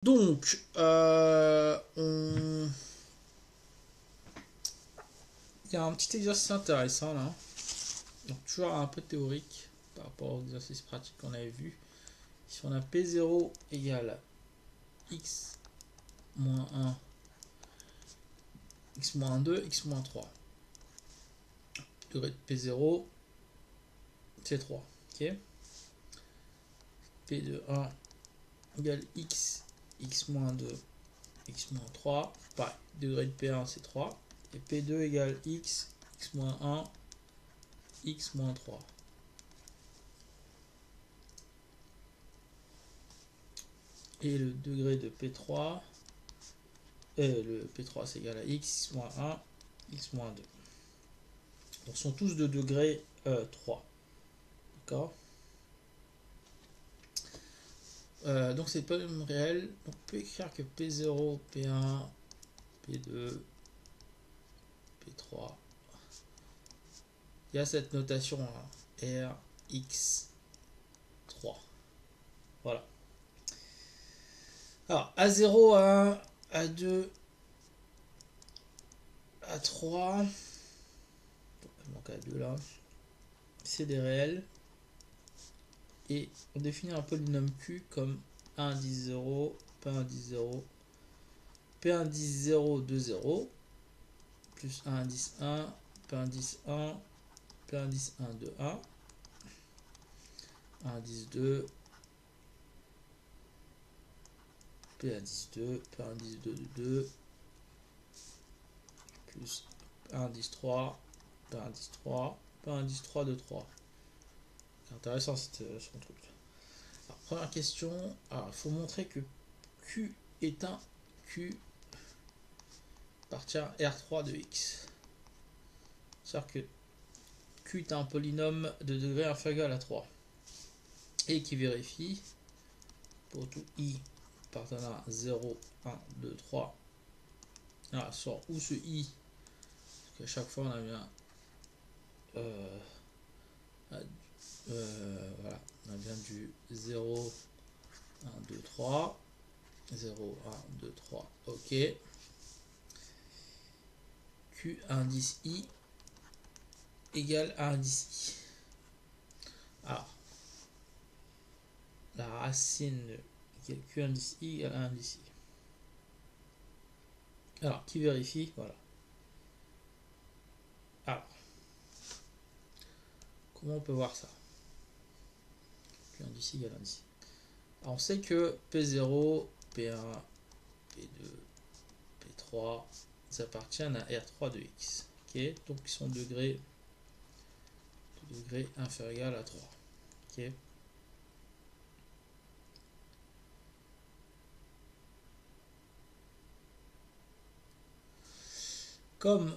Donc, il y a un petit exercice intéressant là. Donc, toujours un peu théorique par rapport aux exercices pratiques qu'on avait vu. Si on a P0 égale x moins 1, x moins 2, x moins 3. Degré de P0, c'est 3. Ok. P de 1 égale x, x moins 2, x moins 3. Pareil, degré de P1, c'est 3. Et P2 égale x, x moins 1, x moins 3. Et le degré de P3, le P3 c'est égal à x moins 1, x moins 2. Donc sont tous de degré 3. D'accord. Donc c'est pas même réel. Donc on peut écrire que P0, P1, P2, P3. Il y a cette notation là. R, X, 3. Voilà. Alors, A0, A1, A2, A3. Il manque A2 là. C'est des réels. Et on définit un polynôme Q comme A indice 0, P indice 0, P indice 0, 2, 0, plus A indice 1, P indice 1, P indice 1, 2, 1, A indice 2, P indice 2, P indice 2, 2, plus P indice 3, P indice 3, P indice 3, 2, 3. C'est intéressant son truc. Alors, première question, il faut montrer que Q est un Q appartient à R3 de X. C'est-à-dire que Q est un polynôme de degré inférieur à 3 et qui vérifie pour tout I appartenant à 0, 1, 2, 3. Alors, sur où ce I, parce qu'à chaque fois on a bien voilà, on a bien du 0, 1, 2, 3, 0, 1, 2, 3, ok. Q indice I égale à indice I. Alors, la racine de Q indice I égale à indice I. Alors, qui vérifie? Voilà. Alors, comment on peut voir ça? Q indice I égale à indice I. Alors, on sait que P0, P1, P2, P3, ils appartiennent à R3 de X. Ok, donc ils sont de degré inférieur à 3. Ok. Comme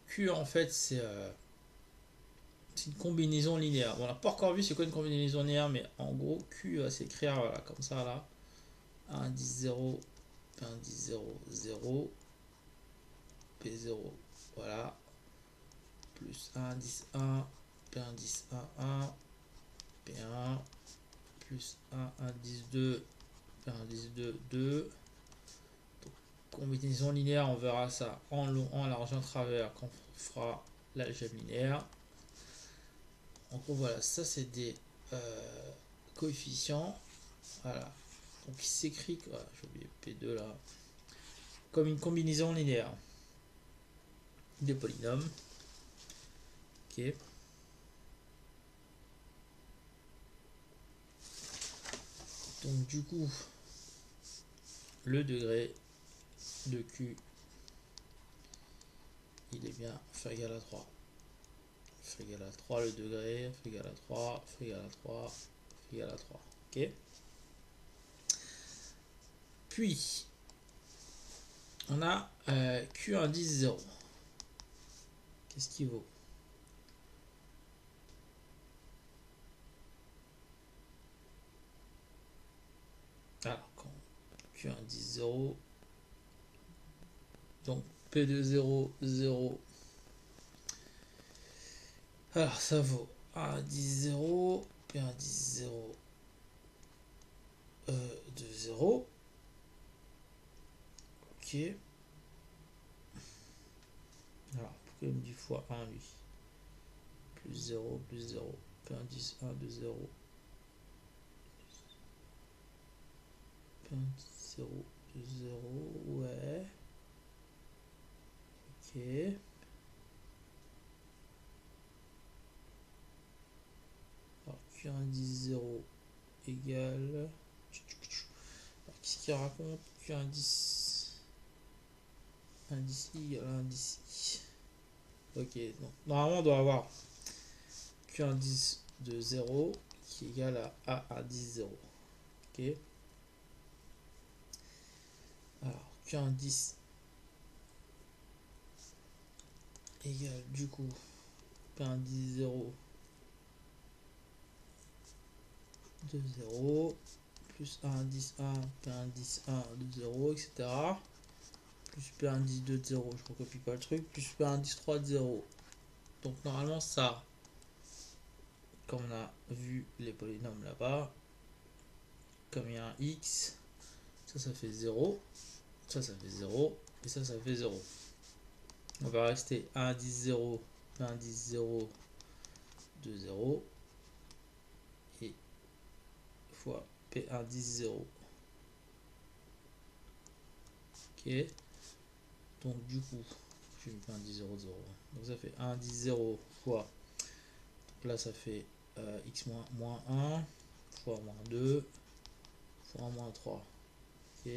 Q en fait c'est une combinaison linéaire. Bon, on n'a pas encore vu c'est quoi une combinaison linéaire, mais en gros Q va s'écrire voilà, comme ça là. 1 10 0, P1 10 0, 0, P0, voilà, plus 1 10 1, P1 10 1, 1, P1, plus 1 1 10 2, P1 10 2, 2. Donc, combinaison linéaire, on verra ça en long, en large, en travers quand on fera l'algèbre linéaire. En gros, voilà, ça c'est des coefficients. Voilà. Donc il s'écrit, voilà, j'ai oublié P2 là, comme une combinaison linéaire des polynômes. Ok. Donc du coup, le degré de Q, il est bien f égale à 3. F égale à 3 le degré, f égale à 3, f égale à 3, f égale à 3. Ok. Puis, on a Q indice 0. Qu'est-ce qu'il vaut? Alors, quand Q indice 0, donc P de 0, 0. Alors, ça vaut 1 indice 0, P indice 0, de 0. Ok. Alors, pourquoi il me dit fois 1 lui? Plus 0, plus 0. P indice 1 de 0. P indice 0 de 0. Ouais. Ok. Alors, Q indice 0 égale. Alors, qu'est-ce qu'il raconte? Q indice. Indice I égale indice I. Ok, donc normalement on doit avoir Q indice de 0 qui est égal à A indice 0. Ok. Alors, Q indice égale du coup P indice 0 de 0 plus A indice 1, P indice 1 de 0, etc. Plus P indice 2 de 0, je recopie pas le truc, plus P indice 3 de 0. Donc normalement ça, comme on a vu les polynômes là-bas, comme il y a un x, ça fait 0, ça fait 0, et ça fait 0. On va rester A indice 0, P indice 0 de 0, et fois P indice 0. Ok. Donc du coup, je vais faire un 10 0 0. Donc ça fait 1 10 0 fois. Donc là ça fait x moins 1 fois moins 2 fois moins 3. Ok.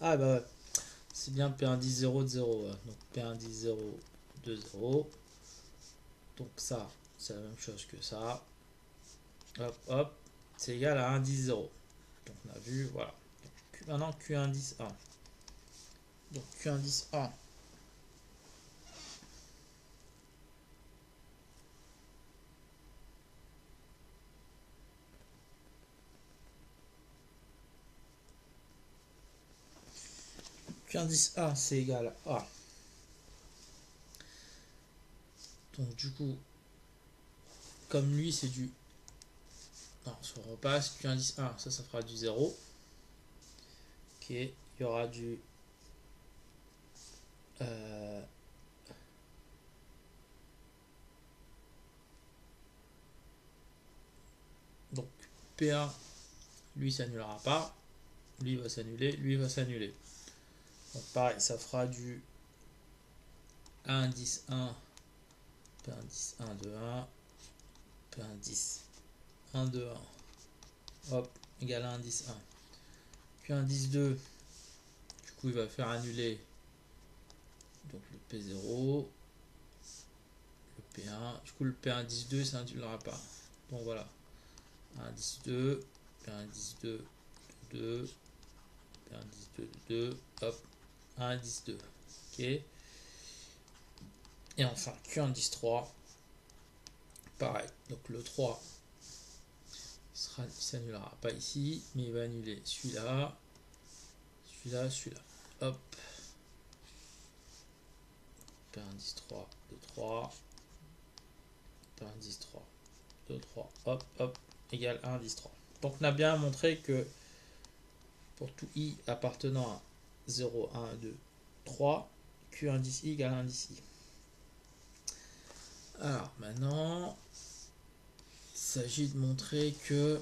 Ah bah ouais. C'est bien P1 10 0 de 0. Ouais. Donc P1 10 0 de 0. Donc ça, c'est la même chose que ça. Hop, hop. C'est égal à 1 10 0. Donc on a vu, voilà. Donc, maintenant Q indice 1. Donc Q indice 1. Q indice 1 c'est égal à A. Donc du coup, comme lui c'est du... Non, si on repasse, Q indice 1, ça fera du 0. Ok, il y aura du... donc P1, lui s'annulera pas. Lui va s'annuler, lui va s'annuler. Donc pareil, ça fera du A indice 1, P indice 1 de 1, P indice 1 de 1. Hop, égal à indice 1. Q indice 2, du coup il va faire annuler donc le P0, le P1. Du coup le P indice 2 ça n'annulera pas. Donc voilà. Indice 2, P indice 2, 2, P indice 2, 2, hop, indice 2. Ok. Et enfin Q indice 3. Pareil. Donc le 3 il s'annulera pas ici, mais il va annuler celui-là, celui-là, celui-là. Hop. P indice 3 de 3. P indice 3 de 3. Hop, hop. Égale 1 indice 3. Donc on a bien montré que pour tout i appartenant à 0, 1, 2, 3, Q indice i égale indice i. Alors maintenant, il s'agit de montrer que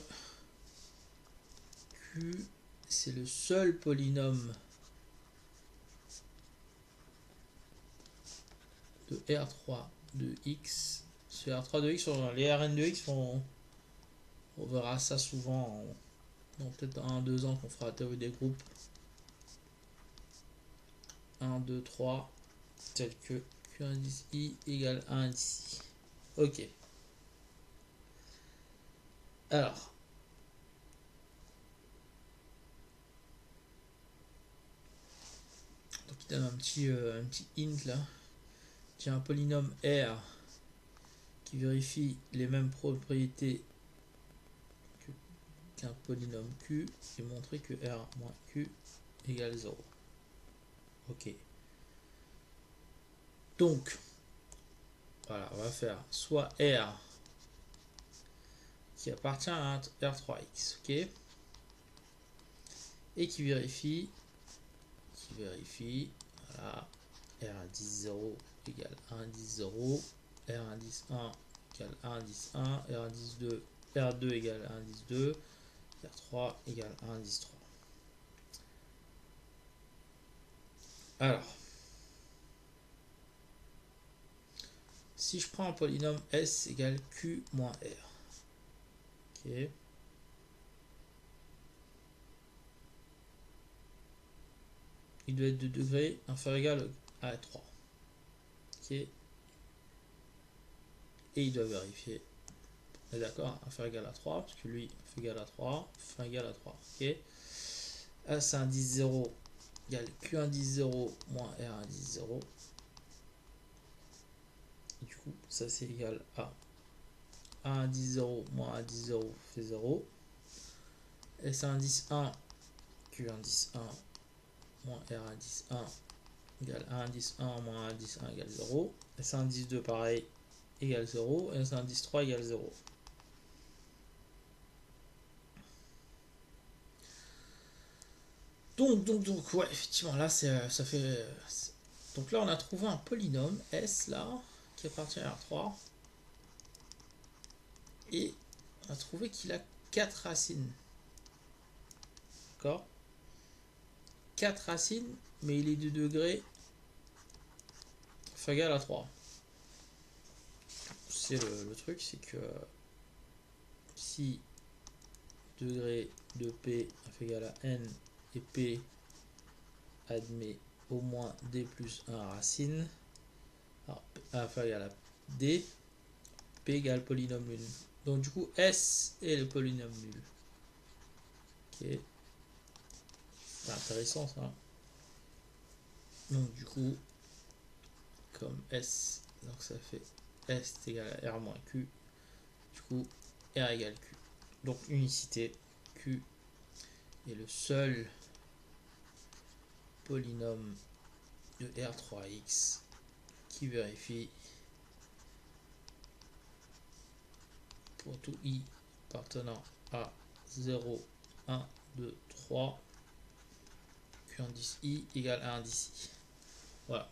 Q c'est le seul polynôme de R3 de X. Ce R3 de X, les Rn de X, on verra ça souvent dans peut-être 1-2 ans qu'on fera la théorie des groupes. 1, 2, 3, tel que Q indice I égale 1 indice I. Ok. Alors, donc il donne un petit hint là. J'ai un polynôme R qui vérifie les mêmes propriétés qu'un polynôme Q et montrer que R moins Q égale 0. Ok. Donc, voilà, on va faire soit R qui appartient à un R3X, ok, et qui vérifie, voilà, R10,0 égale 1,10,0, R1,10,1 égale 1,10,1, R1,10,2, R2 égale 1,10,2, R3 égale 1,10,3. Alors, si je prends un polynôme S égale Q moins R, ok, il doit être de degré inférieur ou égal à 3. Ok. Et il doit vérifier. On est d'accord, inférieur ou égal à 3, parce que lui, inférieur égal à 3, inférieur égal à 3. Ok. S 1 10 0 égale Q1 10 0 moins R1 10 0. Et du coup, ça c'est égal à 1 10 0 moins 1 10 0 fait 0. S1 10 1 Q1 10 1 moins R1 10 1 égale 1 10 1 moins 1 10 1 égale 0. S1 10 2 pareil égale 0. S1 10 3 égale 0. Donc, ouais, effectivement, là, ça fait. Donc là, on a trouvé un polynôme S là qui appartient à R3 et on a trouvé qu'il a 4 racines. D'accord, 4 racines, mais il est de degré égal à 3. C'est le truc, c'est que si degré de P égal à N et P admet au moins D plus 1 racine, alors A égal à D, P égale polynôme nul. Donc du coup S est le polynôme nul. Ok. C'est intéressant ça. Donc du coup, comme S, donc ça fait S est égal à R moins Q. Du coup, R égale Q. Donc unicité, Q est le seul polynôme de R3X qui vérifie pour tout I appartenant à 0, 1, 2, 3, Q indice I égale 1 indice I. Voilà.